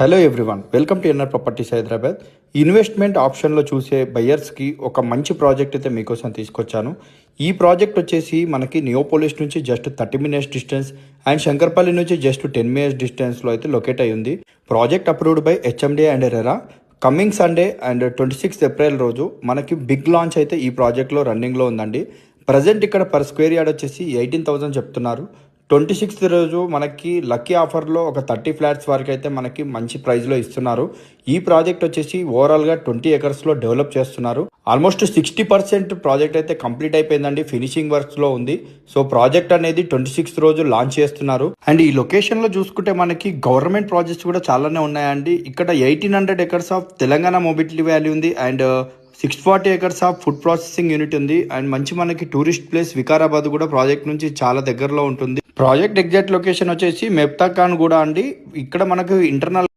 Hello everyone, welcome to NR properties Hyderabad. Investment ఆప్షన్లో చూసే బయ్యర్స్కి ఒక మంచి ప్రాజెక్ట్ అయితే మీకోసం తీసుకొచ్చాను. ఈ ప్రాజెక్ట్ వచ్చేసి మనకి నియోపోలిస్ నుంచి just 30 minutes distance and Shankarpally నుంచి జస్ట్ 10 మినిట్స్ డిస్టెన్స్లో అయితే లొకేట్ అయ్యి ఉంది. Project approved by HMD and RERA. Coming Sunday and 26 April రోజు మనకి బిగ్ లాంచ్ అయితే ఈ ప్రాజెక్ట్లో రన్నింగ్లో ఉందండి. ప్రజెంట్ ఇక్కడ పర్ స్క్వేర్ యార్డ్ వచ్చేసి 18,000 చెప్తున్నారు. 26th రోజు మనకి లక్కీ ఆఫర్లో ఒక 30 ఫ్లాట్స్ వరకు అయితే మనకి మంచి ప్రైస్లో ఇస్తున్నారు. ఈ ప్రాజెక్ట్ వచ్చేసి ఓవరాల్గా 20 ఎకర్స్లో డెవలప్ చేస్తున్నారు. ఆల్మోస్ట్ 60% ప్రాజెక్ట్ అయితే కంప్లీట్ అయిపోయిందండి, ఫినిషింగ్ వర్క్స్లో ఉంది. సో ప్రాజెక్ట్ అనేది 26th రోజు లాంచ్ చేస్తున్నారు. అండ్ ఈ లొకేషన్లో చూసుకుంటే మనకి గవర్నమెంట్ ప్రాజెక్ట్స్ కూడా చాలానే ఉన్నాయండి. ఇక్కడ 1800 acres of Telangana mobility valley ఉంది and 640 acres of food processing unit ఉంది. అండ్ మంచి మనకి టూరిస్ట్ ప్లేస్ వికారాబాద్ కూడా ప్రాజెక్ట్ నుంచి చాలా దగ్గరలో ఉంటుంది. ప్రాజెక్ట్ ఎగ్జాక్ట్ లొకేషన్ వచ్చేసి మెప్తా ఖాన్ కూడా అండి. ఇక్కడ మనకు ఇంటర్నల్